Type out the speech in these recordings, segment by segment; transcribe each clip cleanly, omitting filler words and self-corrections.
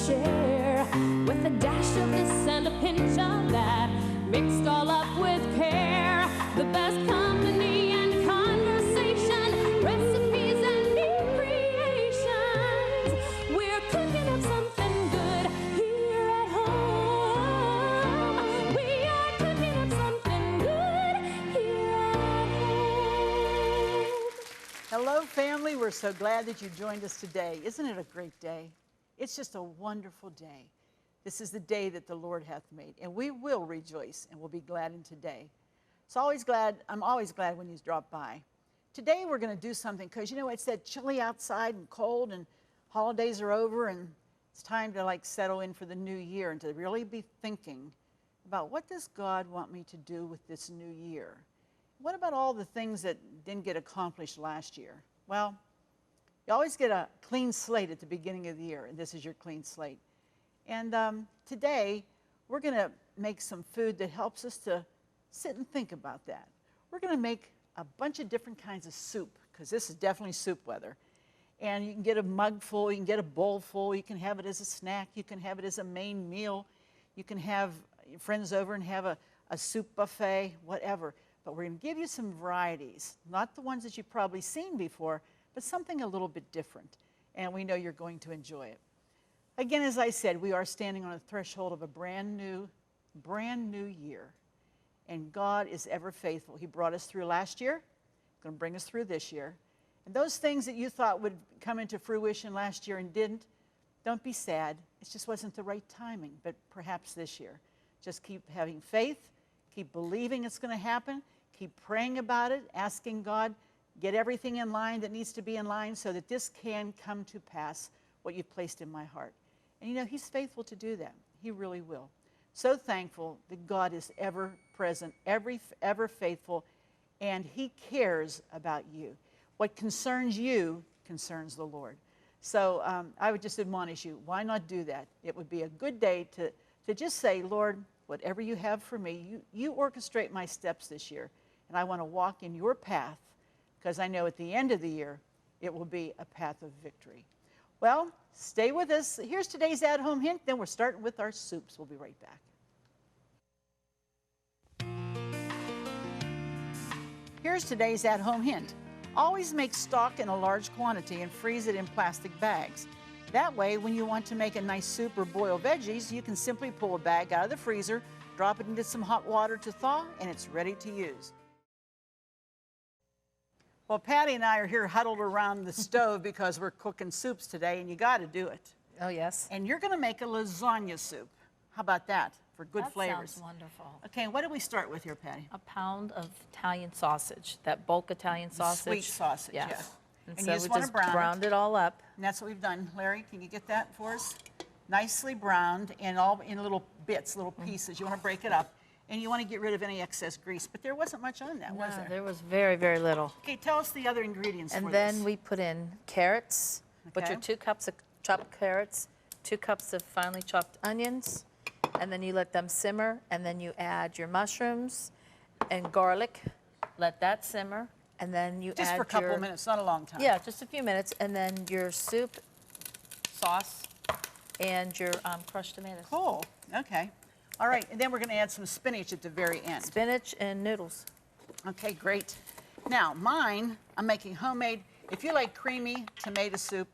share, with a dash of this and a pinch of that, mixed all up with care. The best company and conversation, recipes and new creations. We're cooking up something good here at home. We are cooking up something good here at home. Hello, family. We're so glad that you joined us today. Isn't it a great day? It's just a wonderful day. This is the day that the Lord hath made, and we will rejoice and we'll be glad in today. I'm always glad when you drop by. Today we're going to do something because, you know, it's that chilly outside and cold and holidays are over and it's time to like settle in for the new year and to really be thinking about what does God want me to do with this new year? What about all the things that didn't get accomplished last year? Well, you always get a clean slate at the beginning of the year, and this is your clean slate. And today, we're going to make some food that helps us to sit and think about that. We're going to make a bunch of different kinds of soup, because this is definitely soup weather. And you can get a mug full, you can get a bowl full, you can have it as a snack, you can have it as a main meal, you can have your friends over and have a soup buffet, whatever. But we're going to give you some varieties, not the ones that you've probably seen before, but something a little bit different. And we know you're going to enjoy it. Again, as I said, we are standing on the threshold of a brand new year. And God is ever faithful. He brought us through last year, going to bring us through this year. And those things that you thought would come into fruition last year and didn't, don't be sad. It just wasn't the right timing, but perhaps this year. Just keep having faith, keep believing it's going to happen, keep praying about it, asking God, get everything in line that needs to be in line so that this can come to pass, what you've placed in my heart. And you know, He's faithful to do that. He really will. So thankful that God is ever present, ever faithful, and He cares about you. What concerns you concerns the Lord. So I would just admonish you, why not do that? It would be a good day to just say, Lord, whatever you have for me, you orchestrate my steps this year, and I want to walk in your path, because I know at the end of the year, it will be a path of victory. Well, stay with us. Here's today's at-home hint. Then we're starting with our soups. We'll be right back. Here's today's at-home hint. Always make stock in a large quantity and freeze it in plastic bags. That way, when you want to make a nice soup or boil veggies, you can simply pull a bag out of the freezer, drop it into some hot water to thaw, and it's ready to use. Well, Patty and I are here huddled around the stove because we're cooking soups today, and you got to do it. Oh, yes. And you're going to make a lasagna soup. How about that for good flavors? That sounds wonderful. Okay, what do we start with here, Patty? A pound of Italian sausage, that bulk Italian sausage. Sweet sausage, yes. yeah. And you so just we want just to brown browned it all up. And that's what we've done. Larry, can you get that for us? Nicely browned and all in little bits, little pieces. You want to break it up. And you want to get rid of any excess grease. But there wasn't much on that, was there? There was very, very little. Okay, tell us the other ingredients for And this. then we put in carrots, which Okay. are 2 cups of chopped carrots, 2 cups of finely chopped onions, and then you let them simmer, and then you add your mushrooms and garlic. Let that simmer, and then you add just for a couple of minutes, not a long time. Yeah, just a few minutes, and then your soup sauce and your crushed tomatoes. Cool. Okay. All right, and then we're going to add some spinach at the very end. Spinach and noodles. Okay, great. Now, mine, I'm making homemade. If you like creamy tomato soup,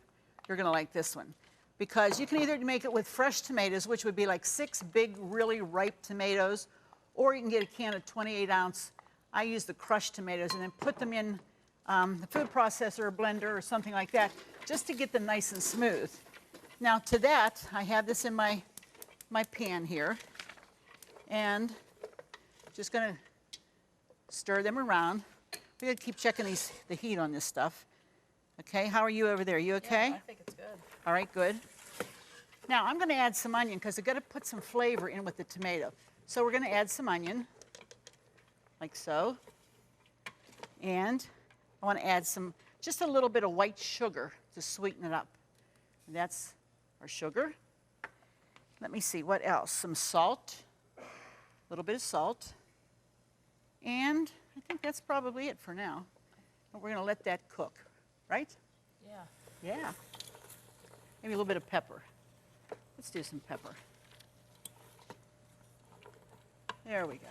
you're going to like this one. Because you can either make it with fresh tomatoes, which would be like 6 big, really ripe tomatoes, or you can get a can of 28-ounce. I use the crushed tomatoes and then put them in the food processor or blender or something like that, just to get them nice and smooth. Now, to that, I have this in my pan here. And just going to stir them around. We got to keep checking the heat on this stuff. Okay, how are you over there? You okay? Yeah, I think it's good. All right, good. Now I'm going to add some onion because I've got to put some flavor in with the tomato. So we're going to add some onion, like so. And I want to add just a little bit of white sugar to sweeten it up. And that's our sugar. Let me see, what else? Some salt. A little bit of salt, and I think that's probably it for now. But we're going to let that cook, right? Yeah. Yeah. Maybe a little bit of pepper. Let's do some pepper. There we go.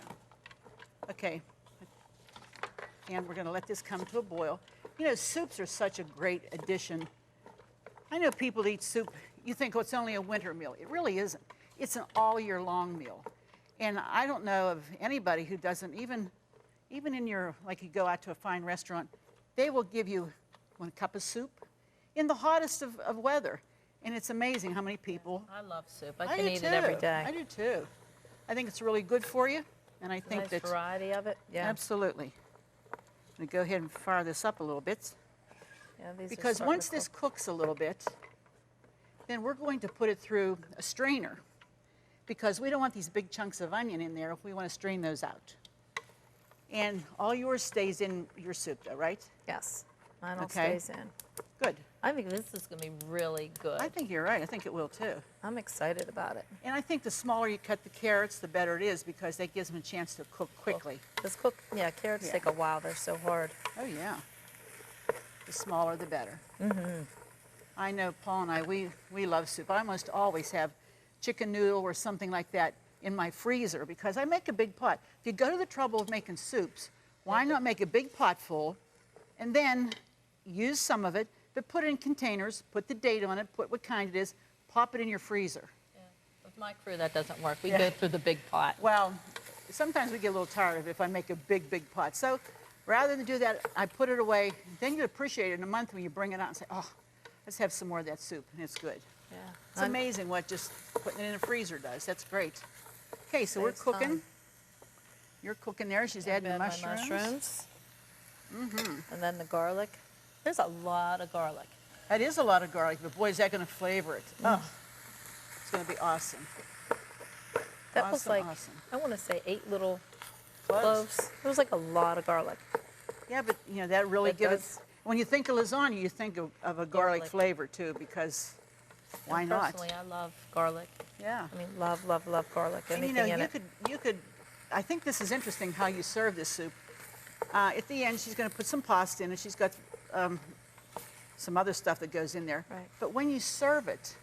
Okay. And we're going to let this come to a boil. You know, soups are such a great addition. I know people eat soup, you think, oh, it's only a winter meal. It really isn't. It's an all year long meal. And I don't know of anybody who doesn't, even in your, like you go out to a fine restaurant, they will give you 1 cup of soup in the hottest of weather. And it's amazing how many people. I love soup. I can eat it every day. I do too. I think it's really good for you. And I think nice variety of it. Yeah. Absolutely. I'm going to go ahead and fire this up a little bit. Yeah, these are Because starting once to this cook. cooks a little bit, then we're going to put it through a strainer, because we don't want these big chunks of onion in there if we want to strain those out. And all yours stays in your soup though, right? Yes, mine all Okay. stays in. Good. I think this is going to be really good. I think you're right. I think it will too. I'm excited about it. And I think the smaller you cut the carrots, the better it is, because that gives them a chance to cook quickly. Yeah, carrots Yeah. take a while. They're so hard. Oh yeah. The smaller the better. Mm-hmm. I know Paul and I, we love soup. I almost always have chicken noodle or something like that in my freezer, because I make a big pot. If you go to the trouble of making soups, why not make a big pot full and then use some of it, but put it in containers, put the date on it, put what kind it is, pop it in your freezer. Yeah. With my crew, that doesn't work. We Yeah. go through the big pot. Well, sometimes we get a little tired of it if I make a big, big pot. So rather than do that, I put it away. Then you appreciate it in a month when you bring it out and say, oh, let's have some more of that soup, and it's good. Yeah. It's amazing what just putting it in a freezer does. That's great. Okay, so we're Saves cooking. time. You're cooking there. She's adding the Add my mushrooms. And then the garlic. There's a lot of garlic. That is a lot of garlic, but boy, is that going to flavor it. Oh, it's going to be awesome. That was Awesome, like, awesome. I want to say 8 little Close. cloves. It was like a lot of garlic. Yeah, but you know, that really It gives does. it, when you think of lasagna, you think of a garlic Garlic. flavor too, because why And not? Personally, I love garlic. Yeah. I mean, love, love, love garlic. And Anything you know, in you could, I think this is interesting how you serve this soup. At the end, she's going to put some pasta in it. She's got some other stuff that goes in there. Right. But when you serve it,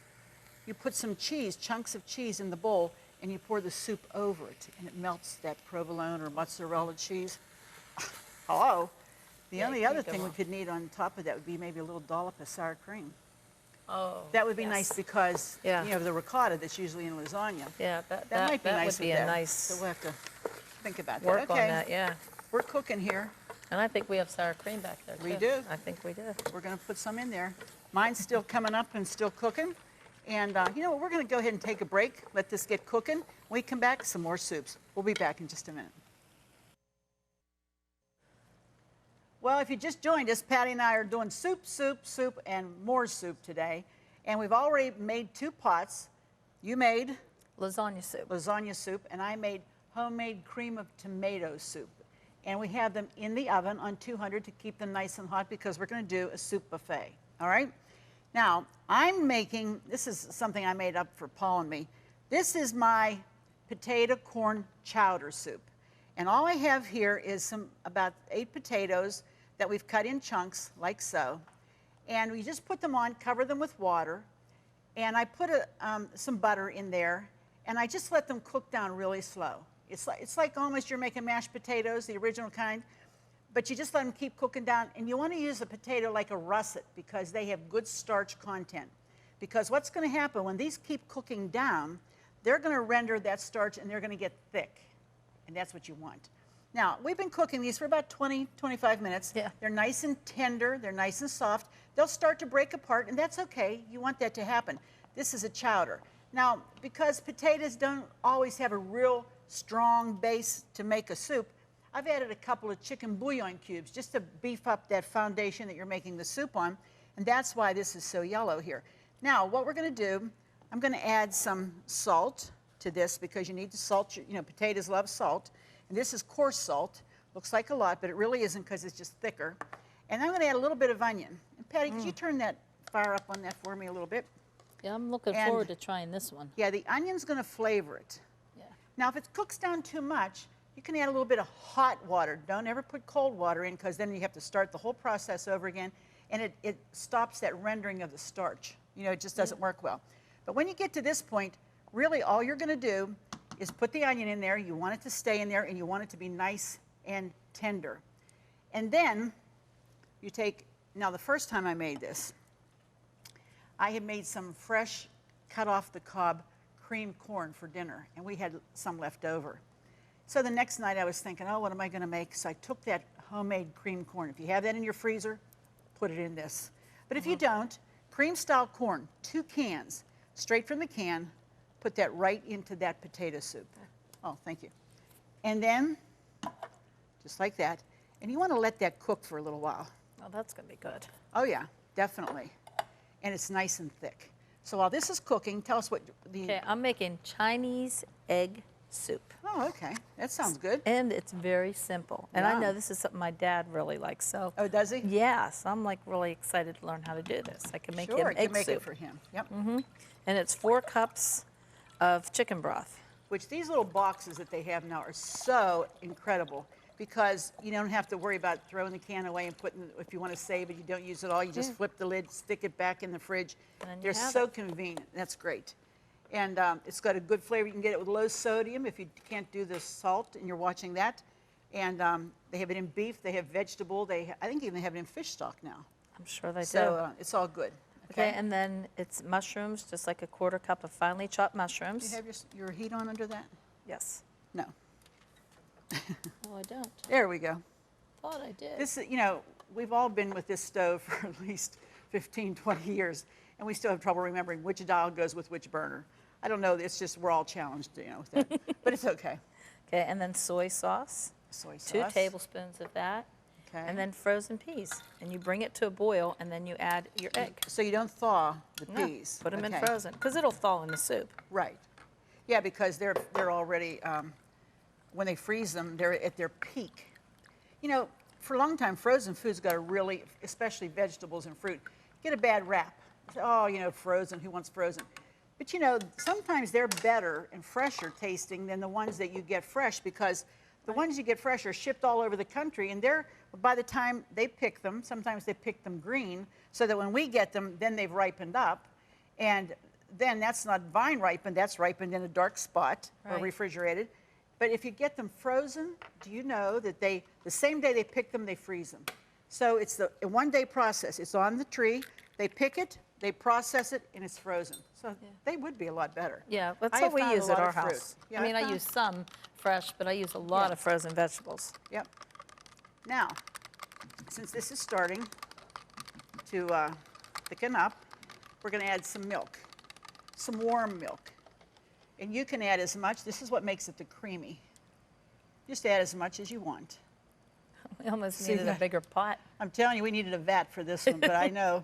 you put some cheese, chunks of cheese in the bowl, and you pour the soup over it, and it melts that provolone or mozzarella cheese. Hello. The Yeah, only you other can't go thing we wrong. could need on top of that would be maybe a little dollop of sour cream. Oh, That would be yes. nice because, Yeah. you know, the ricotta that's usually in lasagna. Yeah, That might be nice would be with a that. nice So we'll have to think about that. work Okay. on that, yeah. We're cooking here. And I think we have sour cream back there, too. We do. I think we do. We're going to put some in there. Mine's still coming up and still cooking. And you know what? We're going to go ahead and take a break. Let this get cooking. When we come back, some more soups. We'll be back in just a minute. Well, if you just joined us, Patty and I are doing soup, soup, soup, and more soup today. And we've already made 2 pots. You made Lasagna soup. lasagna soup, and I made homemade cream of tomato soup. And we have them in the oven on 200 to keep them nice and hot, because we're going to do a soup buffet. All right? Now, I'm making, this is something I made up for Paul and me. This is my potato corn chowder soup. And all I have here is about 8 potatoes that we've cut in chunks, like so. And we just put them on, cover them with water, and I put some butter in there, and I just let them cook down really slow. It's like almost you're making mashed potatoes, the original kind, but you just let them keep cooking down. And you want to use a potato like a russet, because they have good starch content. Because what's going to happen when these keep cooking down, they're going to render that starch and they're going to get thick. And that's what you want. Now, we've been cooking these for about 20, 25 minutes. Yeah. They're nice and tender. They're nice and soft. They'll start to break apart, and that's okay. You want that to happen. This is a chowder. Now, because potatoes don't always have a real strong base to make a soup, I've added a couple of chicken bouillon cubes just to beef up that foundation that you're making the soup on, and that's why this is so yellow here. Now, what we're going to do, I'm going to add some salt to this, because you need to salt your, potatoes love salt. And this is coarse salt. Looks like a lot, but it really isn't, because it's just thicker. And I'm going to add a little bit of onion. And Patty, could you turn that fire up on that for me a little bit? Yeah, I'm looking And- forward to trying this one. Yeah, the onion's going to flavor it. Yeah. Now, if it cooks down too much, you can add a little bit of hot water. Don't ever put cold water in, because then you have to start the whole process over again, and it stops that rendering of the starch. It just doesn't work well. But when you get to this point, really all you're going to do is put the onion in there. You want it to stay in there, and you want it to be nice and tender. And then you take, now the first time I made this, I had made some fresh, cut off the cob creamed corn for dinner, and we had some left over. So the next night I was thinking, oh, what am I going to make? So I took that homemade creamed corn. If you have that in your freezer, put it in this. But if you don't, cream-style corn, 2 cans, straight from the can, put that right into that potato soup. Oh, thank you. And then, just like that, and you want to let that cook for a little while. Oh, that's going to be good. Oh, yeah, definitely. And it's nice and thick. So while this is cooking, tell us what the... Okay, I'm making Chinese egg soup. Oh, okay. That sounds good. And it's very simple. And I Yum. know this is something my dad really likes, so... Oh, does he? Yeah, so I'm like really excited to learn how to do this. I can make him Sure, I egg can make soup. it for him. Yep. And it's 4 cups of chicken broth. Which these little boxes that they have now are so incredible because you don't have to worry about throwing the can away and putting, if you want to save it, you don't use it all, you just flip the lid, stick it back in the fridge. And then you They're have so it. convenient. That's great. And it's got a good flavor. You can get it with low sodium if you can't do the salt and you're watching that. And they have it in beef, they have vegetable, I think even they have it in fish stock now. I'm sure they do. So it's all good. Okay, and then it's mushrooms, just like a 1/4 cup of finely chopped mushrooms. Do you have your heat on under that? Yes. No. Oh, I don't. There we go. Thought I did. This, you know, we've all been with this stove for at least 15, 20 years, and we still have trouble remembering which dial goes with which burner. I don't know, it's just we're all challenged, you know, with that. But it's okay. Okay, and then soy sauce. Soy sauce. 2 tablespoons of that. Okay. And then frozen peas. And you bring it to a boil, and then you add your egg. So you don't thaw the No, peas. put them in Okay. frozen, because it'll thaw in the soup. Right. Yeah, because they're already, when they freeze them, they're at their peak. You know, for a long time, frozen food's got a really, especially vegetables and fruit, get a bad rap. Oh, you know, frozen, who wants frozen? But you know, sometimes they're better and fresher tasting than the ones that you get fresh because the ones you get fresh are shipped all over the country and they're, by the time they pick them, sometimes they pick them green, so that when we get them, then they've ripened up. And then that's not vine ripened, that's ripened in a dark spot or Right. refrigerated. But if you get them frozen, do you know that the same day they pick them, they freeze them. So it's a 1-day process. It's on the tree, they pick it, they process it, and it's frozen. So they would be a lot better. Yeah, that's I what have we found a use lot at our of fruit. house. Yeah, I mean, I found- use some fresh, but I use a lot Yeah. of frozen vegetables. Yep. Now, since this is starting to thicken up, we're going to add some milk, some warm milk. And you can add as much. This is what makes it the creamy. Just add as much as you want. We almost See needed a that? bigger pot. I'm telling you, we needed a vat for this one, but I know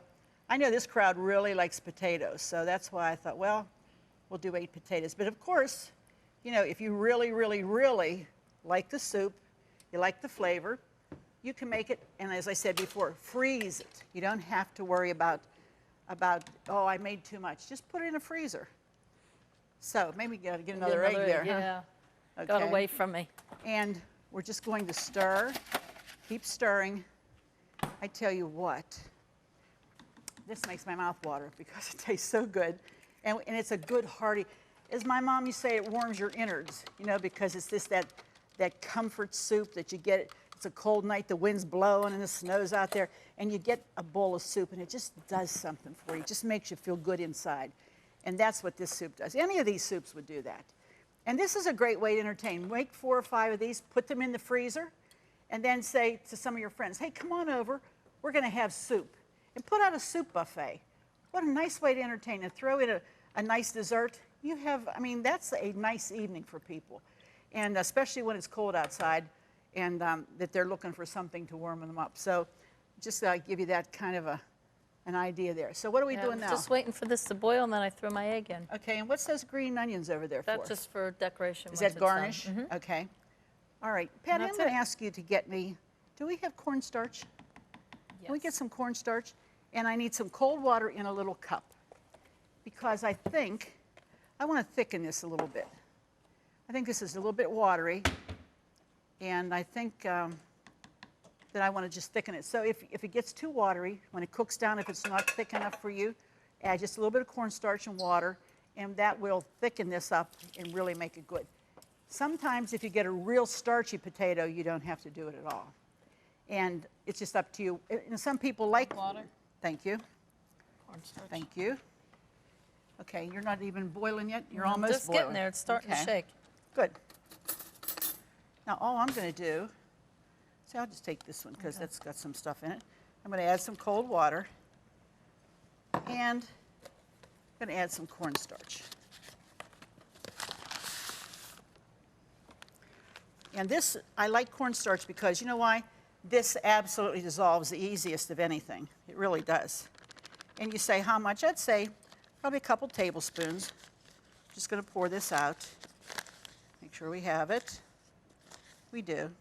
this crowd really likes potatoes, so that's why I thought, well, we'll do 8 potatoes. But of course, you know, if you really, really, really like the soup, you like the flavor, you can make it, and as I said before, freeze it. You don't have to worry about oh, I made too much. Just put it in a freezer. So maybe you got to get another egg there, Yeah, huh? got Okay. away from me. And we're just going to stir, keep stirring. I tell you what, this makes my mouth water because it tastes so good. And it's a good hearty, as my mom used to say, it warms your innards, you know, because it's that comfort soup that you get. It's a cold night, the wind's blowing and the snow's out there, and you get a bowl of soup and it just does something for you. It just makes you feel good inside. And that's what this soup does. Any of these soups would do that. And this is a great way to entertain. Make 4 or 5 of these, put them in the freezer, and then say to some of your friends, hey, come on over, we're going to have soup. And put out a soup buffet. What a nice way to entertain and throw in a nice dessert. You have, I mean, that's a nice evening for people. And especially when it's cold outside and that they're looking for something to warm them up. So just give you that kind of an idea there. So what are we Yeah, doing now? Just waiting for this to boil, and then I throw my egg in. Okay, and what's those green onions over there for? That's just for decoration. Is once that it's done. garnish? Mhm. Okay. All right. Patty, I'm that's going to it. ask you to get me, do we have cornstarch? Can we get Yes. some cornstarch? And I need some cold water in a little cup because I think I want to thicken this a little bit. I think this is a little bit watery, and I think that I want to just thicken it. So if it gets too watery, when it cooks down, if it's not thick enough for you, add just a little bit of cornstarch and water, and that will thicken this up and really make it good. Sometimes if you get a real starchy potato, you don't have to do it at all. And it's just up to you. And some people like Water. Thank you. Cornstarch. Thank you. Okay, you're not even boiling yet? You're I'm almost just boiling. getting there. It's starting to Okay. shake. Good. Now, all I'm going to do, see, I'll just take this one because that's got some stuff in it. I'm going to add some cold water, and I'm going to add some cornstarch. And this, I like cornstarch because, you know why? This absolutely dissolves the easiest of anything. It really does. And you say how much? I'd say probably a couple tablespoons. Just going to pour this out. Make sure we have it. We do.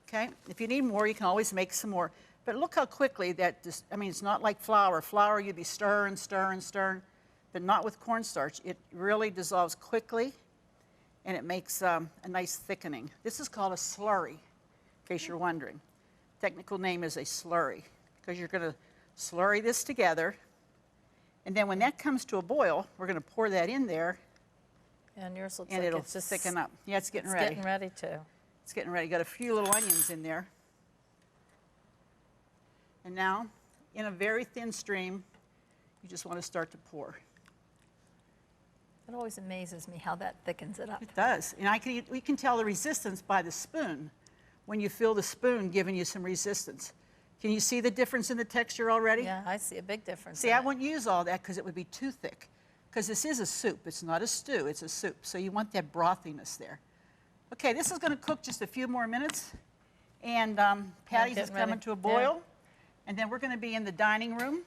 Okay? If you need more, you can always make some more. But look how quickly that, I mean, it's not like flour. Flour, you'd be stirring, stirring, stirring. But not with cornstarch. It really dissolves quickly, and it makes a nice thickening. This is called a slurry, in case you're wondering. Technical name is a slurry, because you're going to slurry this together. And then when that comes to a boil, we're going to pour that in there, And yours looks and like it'll it's just thicken up. Yeah, it's getting it's ready. getting ready too. It's getting ready. Got a few little onions in there. And now, in a very thin stream, you just want to start to pour. It always amazes me how that thickens it up. It does. And we can tell the resistance by the spoon. When you feel the spoon giving you some resistance. Can you see the difference in the texture already? Yeah, I see a big difference. See, in I it. wouldn't use all that because it would be too thick. Because this is a soup. It's not a stew. It's a soup. So you want that brothiness there. Okay, this is going to cook just a few more minutes. And Patty's is getting coming ready. to a boil. And then we're going to be in the dining room.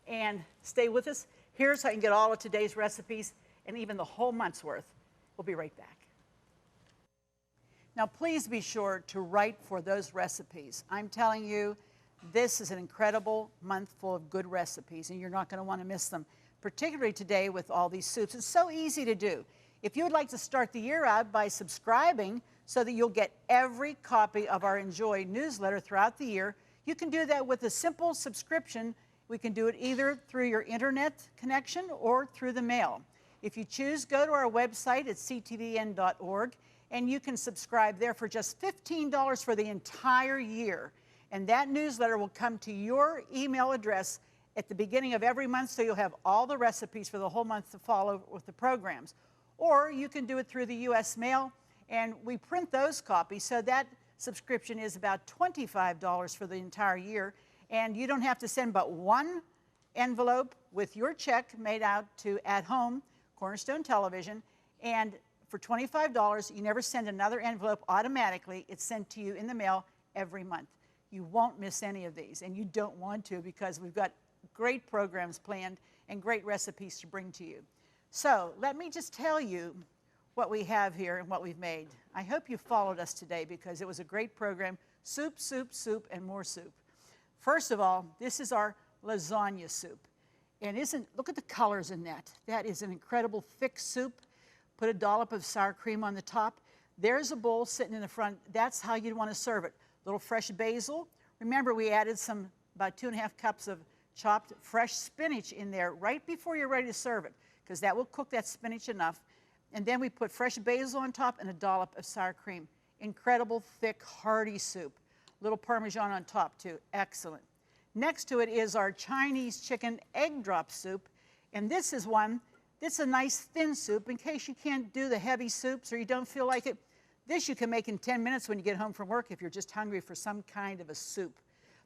And stay with us. Here's how you can get all of today's recipes and even the whole month's worth. We'll be right back. Now, please be sure to write for those recipes. I'm telling you, this is an incredible month full of good recipes, and you're not going to want to miss them, particularly today with all these soups. It's so easy to do. If you would like to start the year out by subscribing so that you'll get every copy of our Enjoy newsletter throughout the year, you can do that with a simple subscription. We can do it either through your internet connection or through the mail. If you choose, go to our website at ctvn.org, and you can subscribe there for just $15 for the entire year. And that newsletter will come to your email address at the beginning of every month, so you'll have all the recipes for the whole month to follow with the programs. Or you can do it through the U.S. mail, and we print those copies, so that subscription is about $25 for the entire year, and you don't have to send but one envelope with your check made out to At Home, Cornerstone Television, and for $25, you never send another envelope automatically. It's sent to you in the mail every month. You won't miss any of these, and you don't want to because we've got great programs planned and great recipes to bring to you. So let me just tell you what we have here and what we've made. I hope you followed us today because it was a great program. Soup, soup, soup, and more soup. First of all, this is our lasagna soup. And look at the colors in that. That is an incredible thick soup. Put a dollop of sour cream on the top. There's a bowl sitting in the front. That's how you'd want to serve it. Little fresh basil. Remember, we added about 2.5 cups of chopped fresh spinach in there right before you're ready to serve it, because that will cook that spinach enough. And then we put fresh basil on top and a dollop of sour cream. Incredible, thick, hearty soup. Little Parmesan on top, too. Excellent. Next to it is our Chinese chicken egg drop soup. And this is a nice thin soup in case you can't do the heavy soups or you don't feel like it. This you can make in 10 minutes when you get home from work if you're just hungry for some kind of a soup.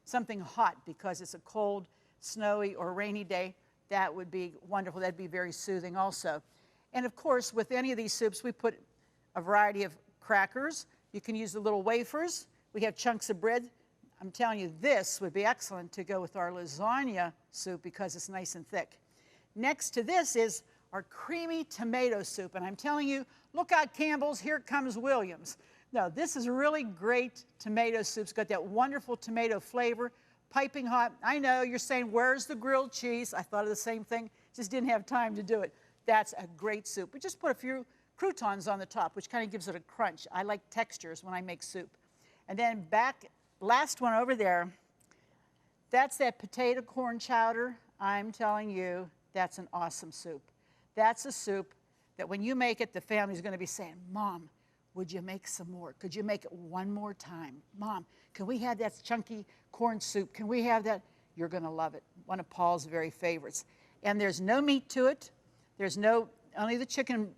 Something hot because it's a cold, snowy, or rainy day. That would be wonderful. That'd be very soothing also. And of course, with any of these soups, we put a variety of crackers. You can use the little wafers. We have chunks of bread. I'm telling you, this would be excellent to go with our lasagna soup because it's nice and thick. Next to this is our creamy tomato soup. And I'm telling you, look out, Campbell's, here comes Williams. No, this is really great tomato soup. It's got that wonderful tomato flavor, piping hot. I know, you're saying, where's the grilled cheese? I thought of the same thing, just didn't have time to do it. That's a great soup. We just put a few croutons on the top, which kind of gives it a crunch. I like textures when I make soup. And then last one over there, that's that potato corn chowder. I'm telling you, that's an awesome soup. That's a soup that when you make it, the family's going to be saying, Mom, would you make some more? Could you make it one more time? Mom, can we have that chunky corn soup? Can we have that? You're going to love it. One of Paul's very favorites. And there's no meat to it. There's only the chicken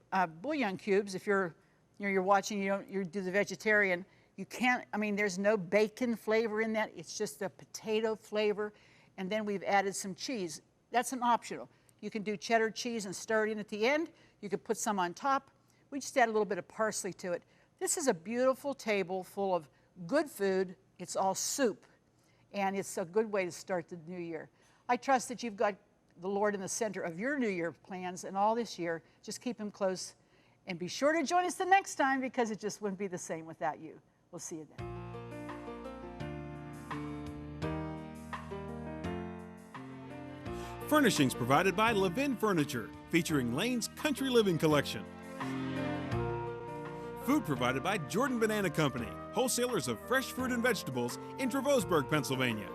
bouillon cubes. If you're watching, you do the vegetarian. You can't, there's no bacon flavor in that. It's just a potato flavor. And then we've added some cheese. That's an optional. You can do cheddar cheese and stir it in at the end. You could put some on top. We just add a little bit of parsley to it. This is a beautiful table full of good food. It's all soup. And it's a good way to start the new year. I trust that you've got the Lord in the center of your New Year plans and all this year. Just keep Him close. And be sure to join us the next time, because it just wouldn't be the same without you. We'll see you then. Furnishings provided by Levin Furniture, featuring Lane's Country Living Collection. Food provided by Jordan Banana Company, wholesalers of fresh fruit and vegetables in Trevosburg, Pennsylvania.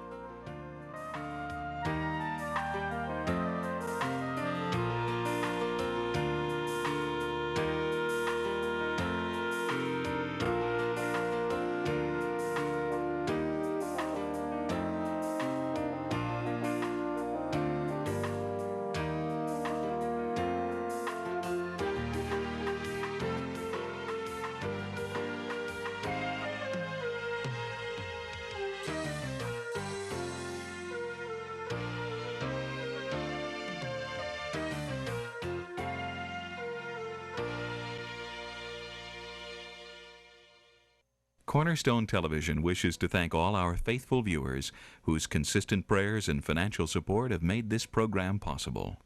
Cornerstone Television wishes to thank all our faithful viewers whose consistent prayers and financial support have made this program possible.